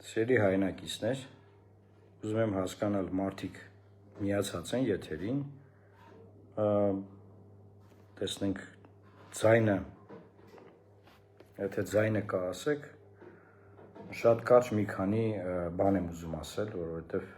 Սերի հայնակիցներ, ուզում եմ հասկանալ մարդիկ միացած են եթերին, տեսնենք ձայնը, եթե ձայնը կա ասեք, շատ կարճ մի քանի բան եմ ուզում ասել, որովհետև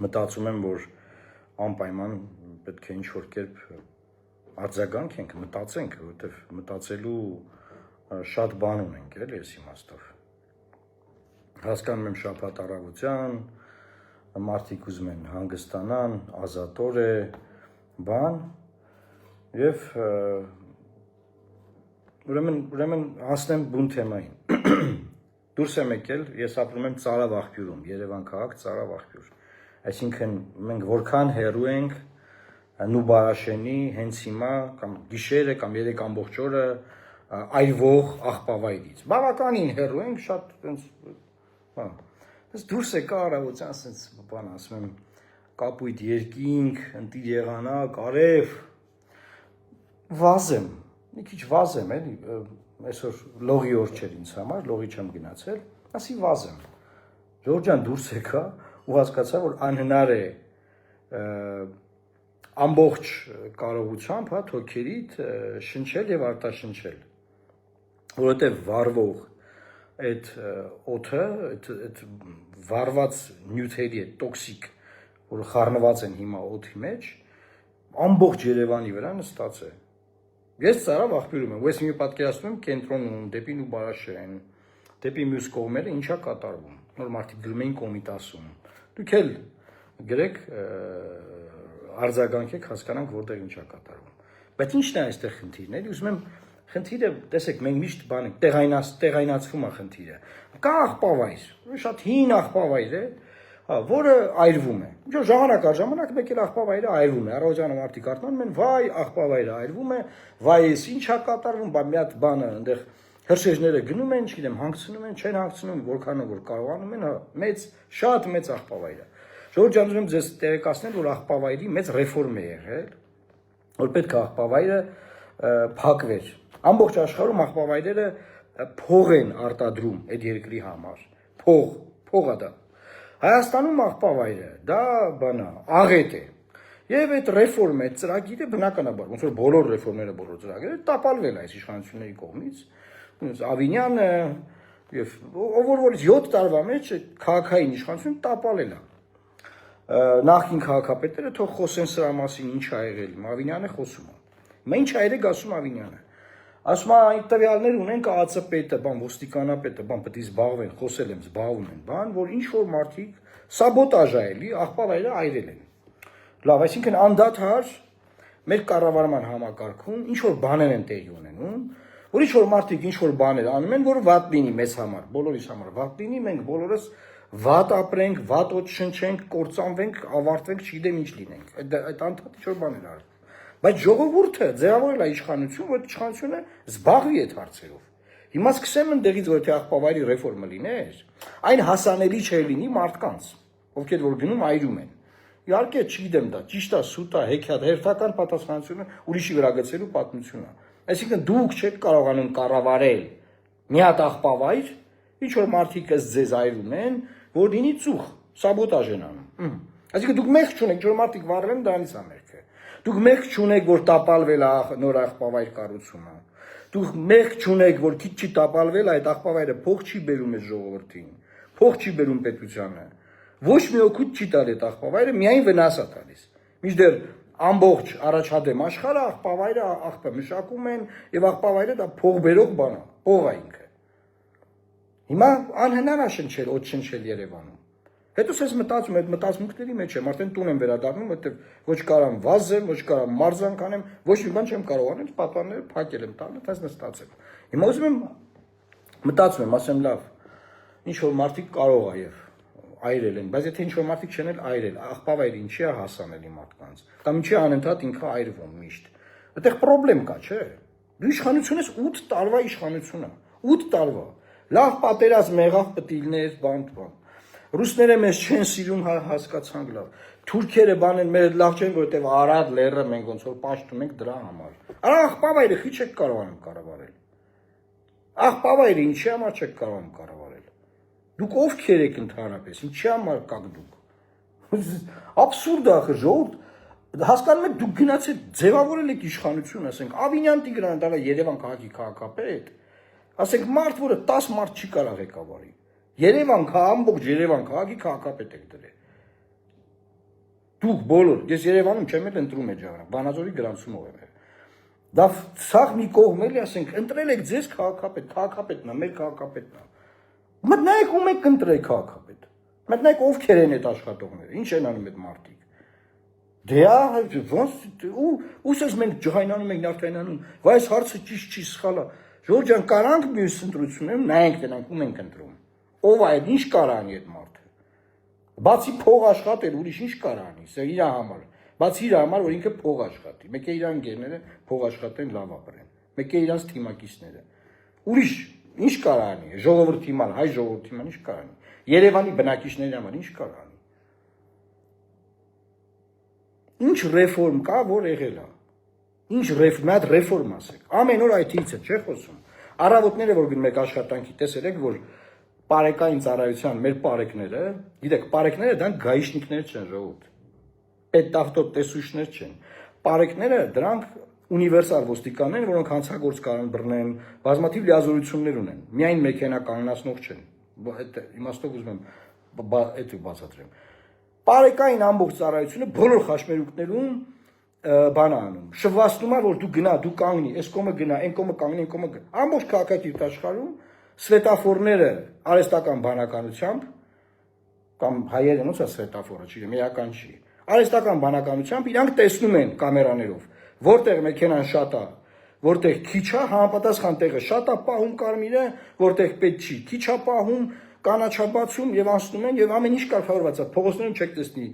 մտածում եմ, որ անպայման պետք է ինչ-որ կերպ արձագանք ենք, մտածենք, որովհետև մտածելու շատ բան ունենք, էլ ես իմաստով։ Հասկանում եմ շաբաթ առավոտյան, մարդիկ ուզում են հանգստանան, ազատոր է, բան, և ուրեմն հասնեմ բուն թեմային։ Դուրս եմ եկել, ես ապրում եմ Ծարավ աղբյուրում, Երևան քաղաք Ծարավ աղբյուր։ Այսինքն մենք որքան հեռու ենք Նուբարաշենի, հենց հիմա, կամ գիշերը, կամ 3 ամբողջ օրը այրվող աղբավայրից։ Բավականին հեռու ենք, շատ դուրս եկա առավոտյան, ասենց բան ասում եմ, կապույտ երկինք, ընտիր եղանակ, արև, վազեմ, մի քիչ վազեմ, էլի, այսօր լողի օր չէր ինձ համար, լողի չեմ գնացել, ասի վազեմ։ Ժողովուրդ դուրս եկա ու հասկացա, որ անհնար է ամբողջ կարողությամբ, թոքերիդ շնչել եւ արտաշնչել, որովհետեւ վառվող այդ օդը, այդ վառված նյութերի, այդ տոքսիկ, որ խառնված են հիմա օդի մեջ, ամբողջ Երևանի վրա նստած է։ Ես Ծարավ աղբյուրում եմ, ես մի պատկերացնում եմ կենտրոնում, դեպի Նուբարաշեն, դեպի մյուս կողմերը ինչա կատարվում։ Նոր մարդիկ գրում էին Կոմիտասում։ Դուք էլ գրեք, արձագանքեք, հասկանանք որտեղ ինչա կատարվում։ Բայց ի՞նչն է այստեղ խնդիրն, էլի ուզում եմ խնդիրը, տեսեք, մենք միշտ բան ենք, տեղայնացվում է խնդիրը։ Կա աղբավայր, շատ հին աղբավայր է, որը այրվում է։ Ժամանակ առ ժամանակ մեկ էլ աղբավայրը այրվում է։ Առավոտյանը մարդիկ արտանում են, վայ, աղբավայրը այրվում է, վայ, էս ինչա կատարվում, մի հատ բանը այնտեղ հրշեջները գնում են, չգիտեմ, հանգցնում են, չեն հանգցնում, որքանով որ կարողանում են, մեծ, շատ մեծ աղբավայր է։ Ժողովուրդ ջան, ուզում եմ ձեզ տեղեկացնել, որ աղբավայրի մեծ ռեֆորմ է եղել, որ պետք է աղբավայրը փակվեր։ Ամբողջ աշխարհում աղբավայրերը փող են արտադրում այդ երկրի համար։ Փողա դա։ Հայաստանում աղբավայրը դա բանա, աղետ է։ Եվ այդ ռեֆորմը, այդ ծրագիրը բնականաբար, ոնց որ բոլոր ռեֆորմները, բոլոր ծրագրերը տապալվել է այս իշխանությունների կողմից։ Ավինյանը եւ ով որ 7 տարվա մեջ քաղաքային իշխանությունը տապալել է։ Նախկին քաղաքապետերը թող խոսեն սրա մասին, ինչ ա եղել, Ավինյանը խոսում է։ Հիմա ինչ ա եղել, ասում Ավինյանը։ Ասում է, այն տվյալներ ունենք ԱԱՑ-պետը, ոստիկանապետը, պետք է զբաղվեն, խոսել եմ, զբաղվում են, որ ինչ որ մարդիկ սաբոտաժ ա էլի, աղբավայրը այրել են։ Լավ, այսինքն անդադար մեր կառավարման համակարգում ինչ որ բաներ են տեղի ունենում, որ ինչ որ մարդիկ ինչ որ բաներ անում են, որ վատ լինի մեզ համար, բոլորիս համար վատ լինի, մենք բոլորս վատ ապրենք, վատ օդ շնչենք, կործանվենք, ավարտվենք, չգիտեմ ինչ լինենք։ Այդ անդադար ինչ որ բաներ արվում։ Բայց ժողովուրդը ձևավորել է իշխանություն, որ իշխանությունը զբաղվի այդ հարցերով։ Հիմա սկսեմ ընդեղից, որ թե աղբավայրի ռեֆորմը լիներ, այն հասանելի չէ լինի մարդկանց, ովքեր որ գնում այրում են։ Իհարկե, չգիտեմ դա, ճիշտ է, սուտ է, հեքիաթ, հերթական պատասխանատվությունը ուրիշի վրա գցելու պատմություն է։ Այսինքն դուք չեք կարողանում կառավարել մի հատ աղբավայր, ինչ որ մարդիկ ըստ ձեզ այրում են, որ լինի ծուխ, սաբոտաժ են անում։ Այսինքն դուք մեղք չունեք, որ մարդիկ վառել են, դրանից է մեղքը։ Դուք մեղք չունեք, որ տապալվել է նոր աղբավայր կառուցումը։ Դուք մեղք չունեք, որ քիչ չի տապալվել, այդ աղբավայրը փող չի բերում այս ժողովրդին, փող չի բերում պետությանը։ Ոչ մի օգուտ չի տալ այդ աղբավայրը, միայն վնաս է տալիս։ Մինչդեռ ամբողջ առաջադեմ աշխարհը աղբավայրը մշակում են եւ աղբավայրը դա փող բերող բան է, փող է ինքը։ Հիմա անհնար է շնչել, օդ շնչել Երևանում։ Հետո ես մտածում, այդ մտածմունքների մեջ եմ, արդեն տուն եմ վերադառնում, որտեղ ոչ կարամ վազեմ, ոչ կարամ մարզանք անեմ, ոչ մի բան չեմ կարող անել, պատանները փակել եմ տանը, դες նստած եմ։ Հիմա ուզում եմ մտածում եմ, ասեմ լավ, ինչ որ մարդիկ կարող է եւ այրել են, բայց եթե ինչ որ մարդիկ չեն էլ այրել, աղբավայրը ինչի է հասանելի մարդկանց, կամ ինչի անընդհատ ինքը այրվում միշտ։ Այդտեղ խնդրեմ կա, չէ։ Դու իշխանություն ես 8 տարվա իշխանությունը, 8 տարվա։ Լավ պատերազմ եղավ, պտիլներ, բան։ Ռուսները մեզ չեն սիրում, հասկացանք լավ։ Թուրքերը բանել մեր լավ չեն, որովհետև Արադ լեռը մենք ոնց որ պաշտում ենք դրա համար։ Արա աղբավայրը քիչ չեք կարողանում կառավարել։ Աղբավայրը ինչի համար չեք կարողանում կառավարել։ Դուք ովքեր եք ընդհանրապես, ինչի համար կաք դուք։ Աբսուրդ է, ժողովուրդ, հասկանում եք դուք գնացեք ձևավորել եք իշխանություն, ասենք Ավինյան Տիգրանը դա Երևան քաղաքի քաղաքապետ, ասենք մարդ, որը 10 մարդ չի կարող ղեկավարի։ Երևան ամբողջ Երևան քաղաքի քաղաքապետ եք դրել։ Դուք բոլոր, ես Երևանում չեմ էլ ընտրում եք ժամանակ, Վանաձորի գրանցումով եմ։ Դա սաղ մի կողմ էլի, ասենք, ընտրել եք ձեզ քաղաքապետն է, մեր քաղաքապետն է։ Մտնեք ում եք ընտրել քաղաքապետ։ Մտնեք ովքեր են այդ աշխատողները, ինչ են անում այդ մարդիկ։ Դե ոնց ուսես մենք ջհայնանում ենք, նավթայնանում, վայ այս հարցը ճիշտ չի, սխալ է։ Ժողովուրդ ջան, կարանք մյուս ընտրություններում նայենք դրանք ում ենք ընտրում։ Ով է, ինչ կարանի այդ մարդը։ Բացի փող աշխատել, ուրիշ ինչ կարանի, սա իր համար։ Բացի իր համար, որ ինքը փող աշխատի։ Մեկ է իր ընկերները փող աշխատեն, լավ ապրեն։ Մեկ է իրանց թիմակիցները։ Ուրիշ ինչ կարանի, ժողովրդի համար, հայ ժողովրդի համար ինչ կարանի։ Երևանի բնակիչների համար ինչ կարանի։ Ինչ ռեֆորմ կա, որ եղել է։ Ինչ մի հատ ռեֆորմ ասեք։ Ամեն օր IT-ից է, չէ՞ խոսում։ Առավոտները որ գնում եք աշխատանքի, տեսել եք, որ պարեկային ծառայության մեր պարեկները, գիտեք, պարեկները դա գայիշնիկներ չեն, ժողովուրդ։ Պետավտոտ տեսուչներ չեն։ Պարեկները դրանք ունիվերսալ ոստիկաններ, որոնք հանցագործ կարող բռնեն, բազմաթիվ լիազորություններ ունեն։ Միայն մեքենա կանգնացնող չեն։ Այդ իմաստով ուզում եմ այդ բացատրեմ։ Պարեկային ամբողջ ծառայությունը բոլոր խաչմերուկներում բան անում։ Շվացնում է, որ դու գնա, դու կանգնի, այս կողմը գնա, այն կողմը կանգնի, այն կողմը գնա։ Ամբողջ քաղաքակիրթ աշխարհում սվետաֆորները արհեստական բանականությամբ կամ հայերը ոնց է սվետաֆորը, չի, միական չի։ Արհեստական բանականությամբ իրանք տեսնում են կամերաներով, որտեղ մեքենան շատ է, որտեղ քիչ է, համապատասխան տեղը շատ է պահում կարմիրը, որտեղ պետք չի, քիչ է պահում, կանաչաբացում եւ անցնում են եւ ամեն ինչ կարգավորված է։ Փողոցներում չեք տեսնի,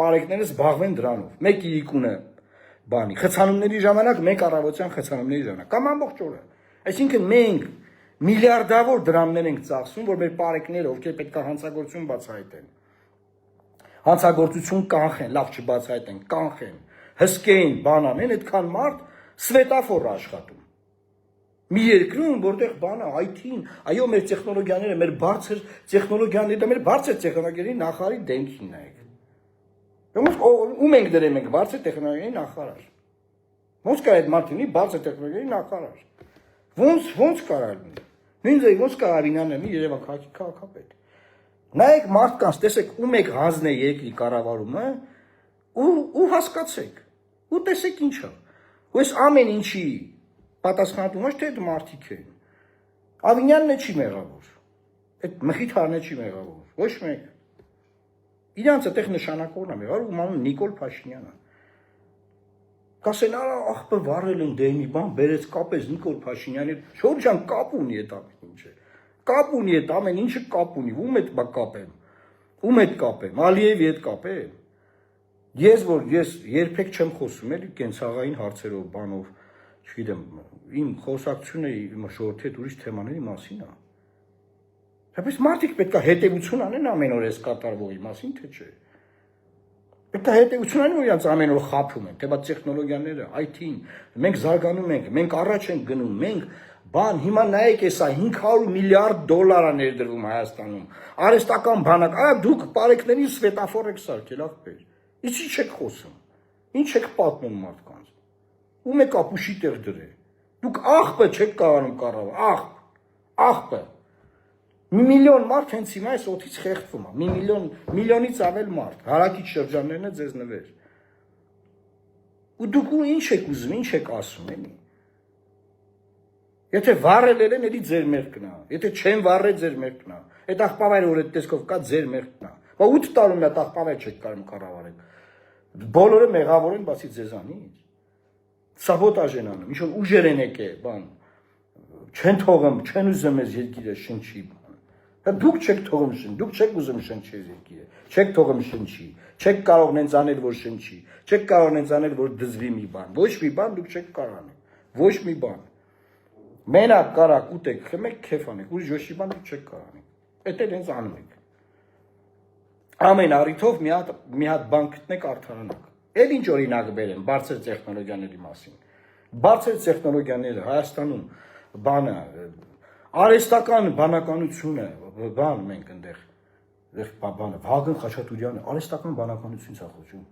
պարեկները զբաղվեն դրանով։ Մեկ իրիկունը բանի, խցանումների ժամանակ, մեկ առավոտյան խցանումների ժամանակ, կամ ամբողջ օրը։ Այսինքն մենք միլիարդավոր դրամներ ենք ծախսում, որ մեր պարեկները, ովքեր պետք է հանցագործություն բացահայտեն, հանցագործություն կանխեն, լավ չբացահայտեն, կանխեն, հսկեին, բան անեն, այդքան մարդ սվետաֆոր աշխատում։ Մի երկրում, որտեղ բանը IT-ին, այո, մեր տեխնոլոգիաները, մեր բարձր տեխնոլոգիաները, մեր բարձր տեխնոլոգիաների նախարարի դեմքին նայեք։ Ում ենք դրել մենք բարձր տեխնոլոգիաների նախարար։ Ոնց կա այդ մարդինի բարձր տեխնոլոգիաների նախարար։ Ոնց կարա լինի։ Նույնիսկ ոնց կա Ավինյանը մի Երևան քաղաքի քաղաքապետ։ Նայեք մարդկանց, տեսեք ում եք հանձնել երկրի կառավարումը ու հասկացեք։ Ու տեսեք ինչ է։ Ու այս ամեն ինչի պատասխանատու ոչ թե այդ մարդիկ են։ Ավինյանն է չի մեղավոր։ Այդ մխիթարն է չի մեղավոր։ Ոչ մեկ։ Իրանց այդտեղ նշանակողն է մեղավոր, ում անունը Նիկոլ Փաշինյանը։ Կասեն, արա աղբը վառել են դե մի բան, բերեց կապեց Նիկոլ Փաշինյանի, շոր ջան կապ ունի այդ ամեն ինչը։ Կապ ունի այդ ամեն ինչը կապ ունի, ում հետ կապեմ։ Ում հետ կապեմ, Ալիևի հետ կապեմ։ Ես երբեք չեմ խոսում էլի կենցաղային հարցերով, բանով, չգիտեմ, իմ խոսակցությունը իմ ժողովրդի հետ ուրիշ թեմաների մասին է։ Դեպի մարդիկ պետք է հետևություն անեն ամեն օր այս կատարվողի մասին, թե չէ։ Պետք է հետևություն անեն, որ իրանց ամեն օր խաբում են, թե բա տեխնոլոգիաները, IT-ին, մենք զարգանում ենք, մենք առաջ ենք գնում, մենք բան, հիմա նայեք էսա 500 միլիարդ դոլար է ներդրվում Հայաստանում, արհեստական բանակ, դուք պարեկների սվետաֆոր եք սարքել, ախպեր, ինչի չեք խոսում, ինչ եք պատմում մարդկանց, ում եք ապուշի տեղ դրել, դուք աղբը չեք կարանում կառավարել, աղբը, մի միլիոն մարդ հենց հիմա այս օդից խեղդվում է, միլիոնից ավել մարդ, հարակից շրջաններն է ձեզ նվեր, ու դուք ինչ եք ուզում, ինչ եք ասում, էլի, եթե վառել են, էլի ձեր մեղքն է, եթե չեն վառել, ձեր մեղքն է, այդ աղբավայրը, որ այդ տեսքով կա, ձեր մեղքն է, բա 8 տարում այդ աղբավայր չեք կարում կառավարել, բոլորը մեղավոր են, բացի ձեզանից, սաբոտաժ են անում, ինչ որ ուժեր են եկել, բան, չեն թողում, չեն ուզում ես երկիրը շնչի, դուք չեք թողում շնչի, դուք չեք ուզում շնչի ես երկիրը, չեք թողում շնչի, չեք կարող նենց անել, որ շնչի, չեք կարող նենց անել, որ դզվի մի բան, ոչ մի բան դուք չեք կարող անել, ոչ մի բան, մենակ կարակ ուտեք, խմեք, քեֆ անեք, ուրիշ ոչ մի բան դուք չեք կարող անել, էդ էլ հենց անում եք, ամեն առիթով մի հատ բան գտնեք արդարանաք, էլ ինչ օրինակ բերեմ, բարձր տեխնոլոգիաների մասին, բարձր տեխնոլոգիաները Հայաստանում բանը Արհեստական բանականությունը, բան մենք այնտեղ բանը Վագն Խաչատուրյանը արհեստական բանականությունից է խոսում։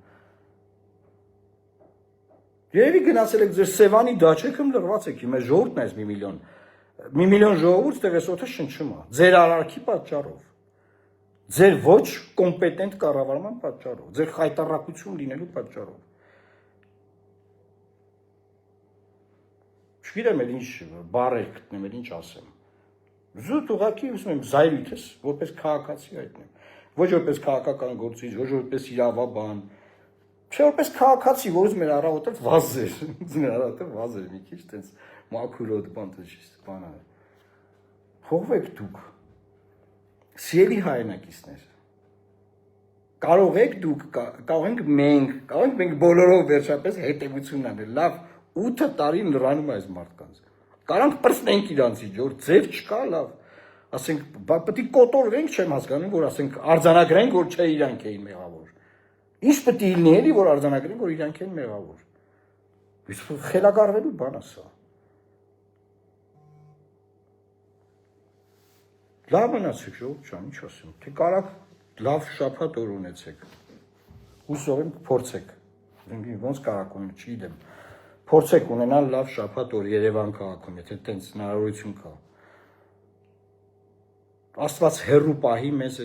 Երևի գնացել եք ձեր Սևանի դաչեկում լրված եք, մեր ժողովուրդն այս մի միլիոն ժողովուրդ տեղ էս օդը շնչում է, ձեր արարքի պատճառով, ձեր ոչ կոմպետենտ կառավարման պատճառով, ձեր խայտառակություն լինելու պատճառով։ Չգիտեմ էլ ինչ բառեր գտնեմ, էլ ինչ ասեմ։ Զուտ ուղղակի ուզում եմ զայրույթս, որպես քաղաքացի հայտնեմ, ոչ որպես քաղաքական գործիչ, ոչ որպես իրավաբան, չէ որպես քաղաքացի, որ ուզում էր առավոտը վազեր, ուզում էր առավոտը վազեր, մի քիչ տենց մաքուրոտ բանը։ Փողվեք դուք, սիրելի հայրենակիցներ, կարող ենք մենք բոլորով վերջապես հետևություն անել, լավ 8 տարի լրանում այս մարդկանց, կարանք պրծնենք իրանցի, որ ձև չկա, լավ, ասենք, պետք է կոտորվենք, չեմ հասկանում, որ ասենք արձանագրենք, որ չէ իրանք էին մեղավոր, ինչ պետք է լինի էլի, որ արձանագրենք, որ իրանք են մեղավոր, խելագարվելու բան է սա։ Լավ մնացեք ժողովուրդ ջան, ինչ ասեմ, թե կարաք լավ շաբաթ օր ունեցեք, հուսով եմ փորձեք, ոնց կարաք ունեն, չգիտեմ, փորձեք ունենալ լավ շաբաթ օր Երևան քաղաքում, եթե տենց հնարավորություն կա։ Աստված հեռու պահի մեզ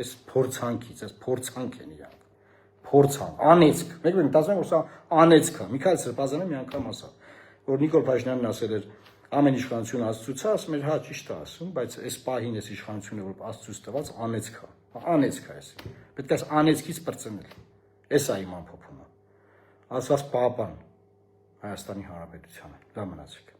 այս փորձանքից, այս փորձանք են իրանք, փորձանք, անեծք, մեկ ասեմ, որ սա անեծք է, Միքայել Սրբազանը մի անգամ ասավ, որ Նիկոլ Փաշինյանն ասել էր ամեն իշխանություն Աստծուց է, ասում էր, հա, ճիշտ է ասում, բայց այս պահին այս իշխանությունը, որ Աստծուց տված, անեծք է, անեծք է այս, պետք է անեծքից պրծնել, այս է իմ ամփոփումը, Աստված պահապան Հայաստանի Հանրապետությանը, լավ մնացեք։